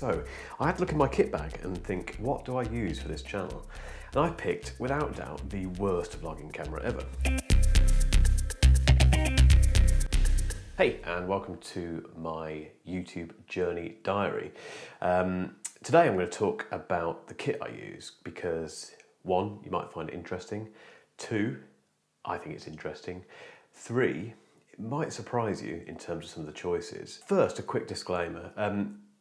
So I had to look in my kit bag and think, what do I use for this channel? And I picked, without doubt, the worst vlogging camera ever. Hey, and welcome to my YouTube journey diary. Today I'm going to talk about the kit I use because 1, you might find it interesting. 2, I think it's interesting. 3, it might surprise you in terms of some of the choices. First, a quick disclaimer.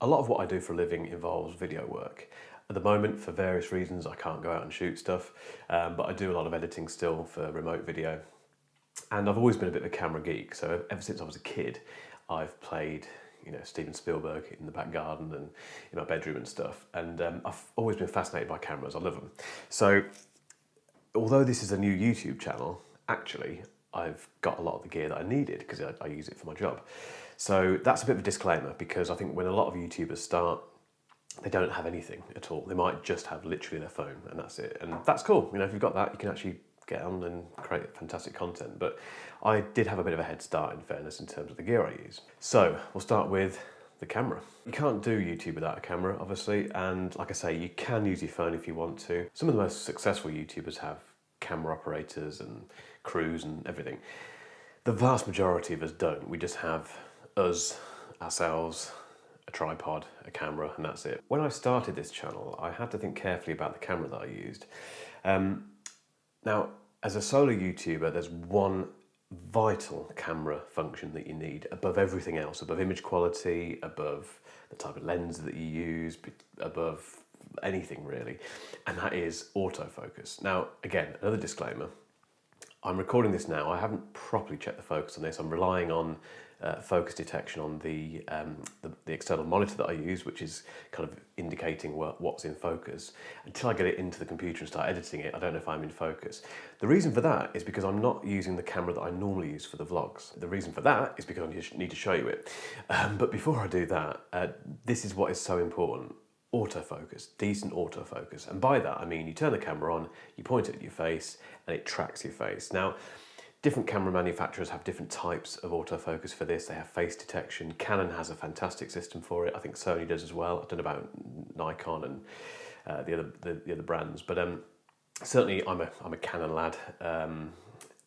A lot of what I do for a living involves video work. At the moment, for various reasons, I can't go out and shoot stuff, but I do a lot of editing still for remote video. And I've always been a bit of a camera geek, so ever since I was a kid, I've played, Steven Spielberg in the back garden and in my bedroom and stuff. And I've always been fascinated by cameras. I love them. So, although this is a new YouTube channel, actually, I've got a lot of the gear that I needed because I use it for my job. So that's a bit of a disclaimer because I think when a lot of YouTubers start, they don't have anything at all. They might just have literally their phone and that's it. And that's cool. If you've got that, you can actually get on and create fantastic content. But I did have a bit of a head start, in fairness, in terms of the gear I use. So we'll start with the camera. You can't do YouTube without a camera, obviously. And like I say, you can use your phone if you want to. Some of the most successful YouTubers have camera operators and crews and everything. The vast majority of us don't. We just have ourselves, a tripod, a camera, and that's it. When I started this channel, I had to think carefully about the camera that I used. Now, as a solo YouTuber, there's one vital camera function that you need above everything else, above image quality, above the type of lens that you use, above anything really, and that is autofocus. Now, again, another disclaimer. I'm recording this now. I haven't properly checked the focus on this. I'm relying on focus detection on the external monitor that I use, which is kind of indicating what's in focus. Until I get it into the computer and start editing it, I don't know if I'm in focus. The reason for that is because I'm not using the camera that I normally use for the vlogs. The reason for that is because I need to show you it. But before I do that, this is what is so important. Autofocus, decent autofocus. And by that, I mean you turn the camera on, you point it at your face, and it tracks your face. Now, different camera manufacturers have different types of autofocus for this. They have face detection. Canon has a fantastic system for it. I think Sony does as well. I don't know about Nikon and the other brands, but certainly I'm a Canon lad and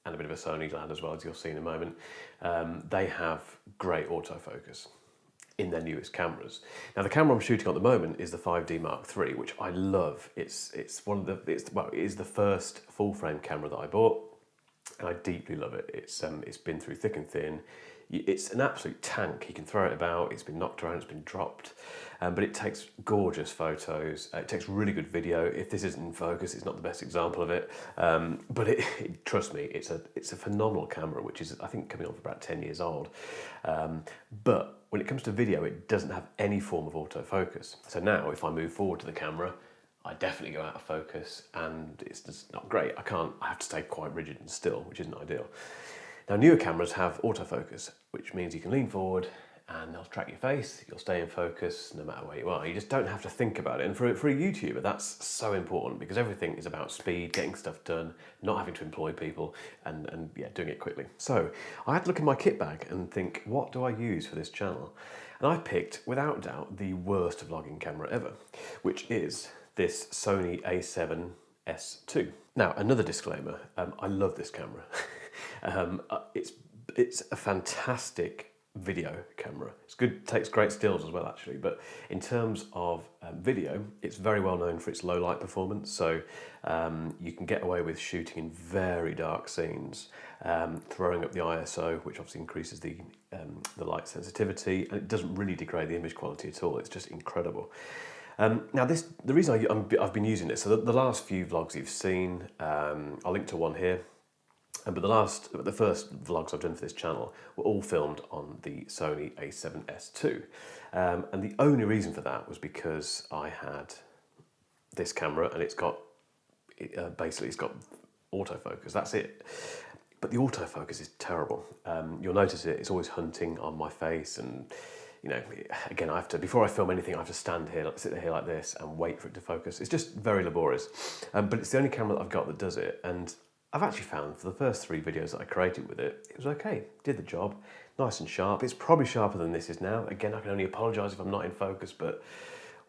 a bit of a Sony lad as well, as you'll see in a moment. They have great autofocus in their newest cameras. Now, the camera I'm shooting on at the moment is the 5D Mark III, which I love. It is the first full frame camera that I bought, and I deeply love it. It's been through thick and thin. It's an absolute tank. You can throw it about. It's been knocked around. It's been dropped, but it takes gorgeous photos. It takes really good video. If this isn't in focus, it's not the best example of it. But trust me, it's a phenomenal camera, which is I think coming on for about 10 years old. But when it comes to video, it doesn't have any form of autofocus. So now, if I move forward to the camera, I definitely go out of focus, and it's just not great. I have to stay quite rigid and still, which isn't ideal. Now, newer cameras have autofocus, which means you can lean forward and they'll track your face. You'll stay in focus no matter where you are. You just don't have to think about it. And for a YouTuber, that's so important because everything is about speed, getting stuff done, not having to employ people, and doing it quickly. So I had to look in my kit bag and think, what do I use for this channel? And I picked, without doubt, the worst vlogging camera ever, which is this Sony a7S II. Now, another disclaimer, I love this camera. It's a fantastic video camera. It's good, takes great stills as well actually, but in terms of video, it's very well known for its low light performance, so you can get away with shooting in very dark scenes, throwing up the ISO, which obviously increases the light sensitivity, and it doesn't really degrade the image quality at all. It's just incredible. Now, the reason I've been using this, so the last few vlogs you've seen, I'll link to one here, but the first vlogs I've done for this channel were all filmed on the Sony a7S II. And the only reason for that was because I had this camera and it's got autofocus, that's it. But the autofocus is terrible. You'll notice it's always hunting on my face, and again, before I film anything, I have to sit here like this and wait for it to focus. It's just very laborious. But it's the only camera that I've got that does it. And I've actually found for the first 3 videos that I created with it, it was okay, did the job, nice and sharp. It's probably sharper than this is now. Again, I can only apologise if I'm not in focus, but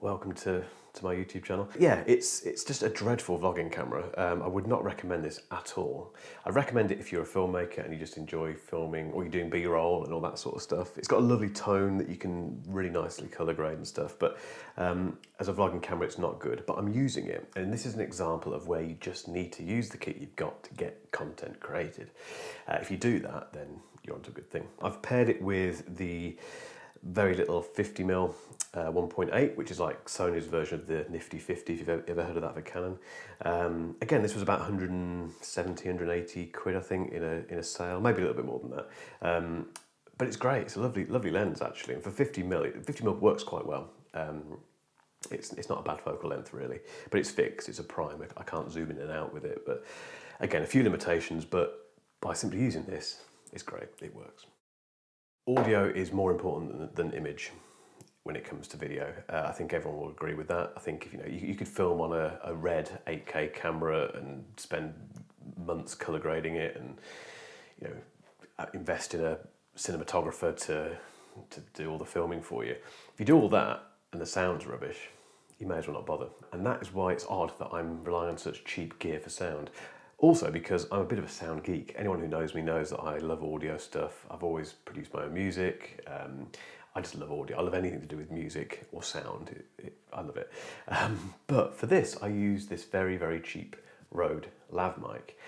welcome to my YouTube channel. Yeah, it's just a dreadful vlogging camera. I would not recommend this at all. I recommend it if you're a filmmaker and you just enjoy filming, or you're doing B-roll and all that sort of stuff. It's got a lovely tone that you can really nicely colour grade and stuff, but as a vlogging camera it's not good. But I'm using it, and this is an example of where you just need to use the kit you've got to get content created. If you do that, then you're onto a good thing. I've paired it with the very little 50mm 1.8, which is like Sony's version of the nifty 50, if you've ever heard of that for Canon. Again, this was about 170, 180 quid, I think, in a sale, maybe a little bit more than that. But it's great. It's a lovely lens actually, and for 50mm, 50mm works quite well. It's not a bad focal length really, but it's fixed. It's a prime. I can't zoom in and out with it. But again, a few limitations. But by simply using this, it's great. It works. Audio is more important than image when it comes to video. I think everyone will agree with that. I think if you could film on a red 8K camera and spend months color grading it, and invest in a cinematographer to do all the filming for you. If you do all that and the sound's rubbish, you may as well not bother. And that is why it's odd that I'm relying on such cheap gear for sound. Also because I'm a bit of a sound geek. Anyone who knows me knows that I love audio stuff. I've always produced my own music. I just love audio. I love anything to do with music or sound. I love it. But for this, I use this very, very cheap Rode lav mic.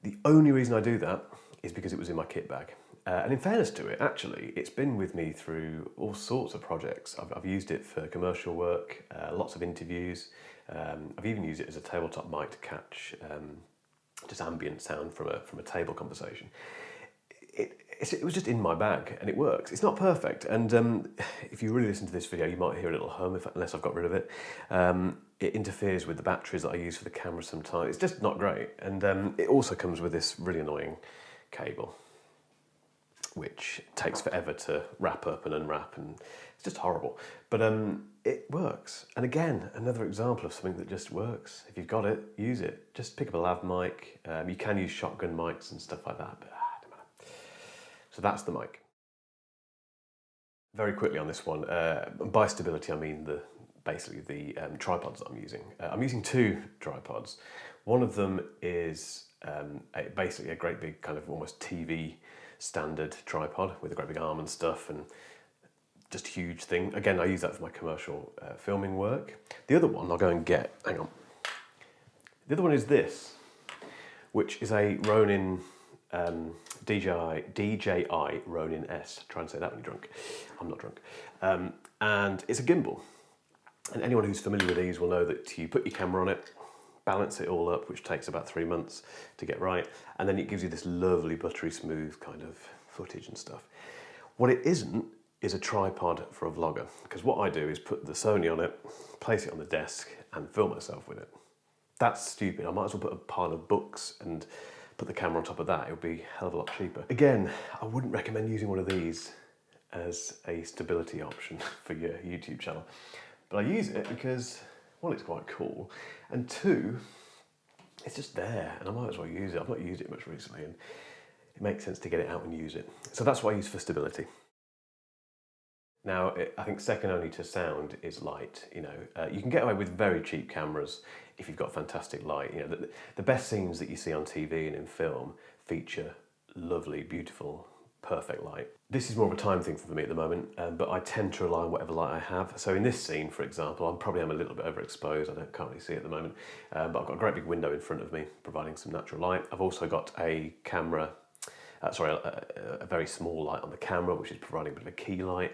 The only reason I do that is because it was in my kit bag. And in fairness to it, actually, it's been with me through all sorts of projects. I've used it for commercial work, lots of interviews. I've even used it as a tabletop mic to catch just ambient sound from a table conversation. It was just in my bag and it works. It's not perfect, and if you really listen to this video you might hear a little hum unless I've got rid of it. It interferes with the batteries that I use for the camera sometimes. It's just not great, and it also comes with this really annoying cable which takes forever to wrap up and unwrap, and it's just horrible. But it works. And again, another example of something that just works. If you've got it, use it. Just pick up a lav mic. You can use shotgun mics and stuff like that, but don't matter. So that's the mic. Very quickly on this one, by stability I mean basically the tripods that I'm using. I'm using two tripods. One of them is basically a great big kind of almost TV standard tripod with a great big arm and stuff, and just a huge thing. Again, I use that for my commercial filming work. The other one I'll go and get, hang on. The other one is this, which is a Ronin DJI Ronin S. Try and say that when you're drunk. I'm not drunk. And it's a gimbal. And anyone who's familiar with these will know that you put your camera on it, balance it all up, which takes about 3 months to get right, and then it gives you this lovely buttery smooth kind of footage and stuff. What it isn't is a tripod for a vlogger, because what I do is put the Sony on it, place it on the desk and film myself with it. That's stupid. I might as well put a pile of books and put the camera on top of that. It would be a hell of a lot cheaper. Again, I wouldn't recommend using one of these as a stability option for your YouTube channel, but I use it because, one, it's quite cool, and two, it's just there and I might as well use it. I've not used it much recently and it makes sense to get it out and use it. So that's what I use for stability. Now, I think second only to sound is light. You can get away with very cheap cameras if you've got fantastic light. The best scenes that you see on TV and in film feature lovely, beautiful, perfect light. This is more of a time thing for me at the moment, but I tend to rely on whatever light I have. So in this scene, for example, I probably am a little bit overexposed. Can't really see at the moment, but I've got a great big window in front of me, providing some natural light. I've also got a camera, a very small light on the camera, which is providing a bit of a key light.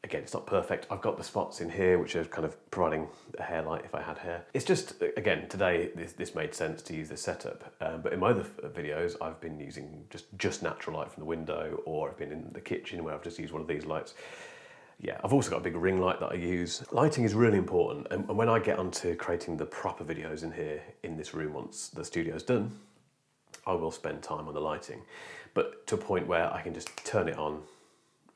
Again, it's not perfect. I've got the spots in here, which are kind of providing a hair light if I had hair. It's just, again, today this made sense to use this setup. But in my other videos, I've been using just natural light from the window, or I've been in the kitchen where I've just used one of these lights. Yeah, I've also got a big ring light that I use. Lighting is really important. And when I get onto creating the proper videos in here, in this room, once the studio's done, I will spend time on the lighting, but to a point where I can just turn it on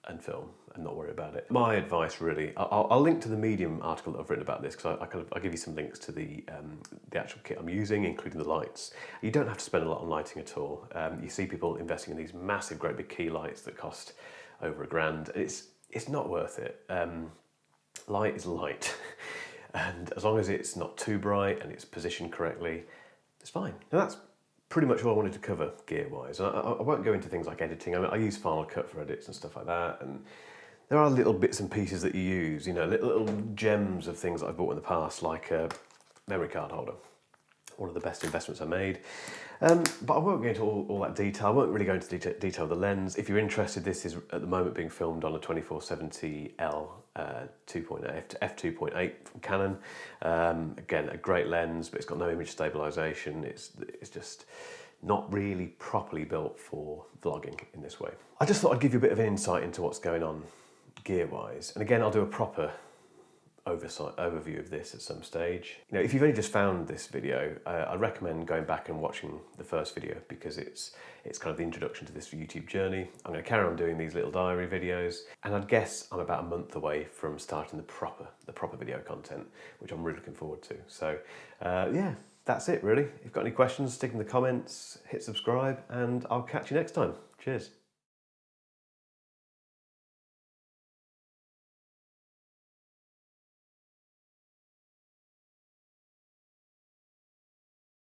and film and not worry about it. My advice really, I'll link to the Medium article that I've written about this, because I'll give you some links to the actual kit I'm using, including the lights. You don't have to spend a lot on lighting at all. You see people investing in these massive, great big key lights that cost over £1,000. It's not worth it. light is light. And as long as it's not too bright and it's positioned correctly, it's fine. And that's pretty much all I wanted to cover gear-wise. And I won't go into things like editing. I mean, I use Final Cut for edits and stuff like that. And there are little bits and pieces that you use, you know, little gems of things that I've bought in the past, like a memory card holder. One of the best investments I made. But I won't go into all that detail. I won't really go into detail of the lens. If you're interested, this is at the moment being filmed on a 2470L 2.8 f2.8 from Canon. Again, a great lens, but it's got no image stabilization. It's just not really properly built for vlogging in this way. I just thought I'd give you a bit of an insight into what's going on gear-wise. And again, I'll do a proper overview of this at some stage. You know, if you've only just found this video, I recommend going back and watching the first video, because it's kind of the introduction to this YouTube journey. I'm going to carry on doing these little diary videos, and I'd guess I'm about a month away from starting the proper video content, which I'm really looking forward to. So yeah, that's it really. If you've got any questions, stick in the comments, hit subscribe, and I'll catch you next time. Cheers.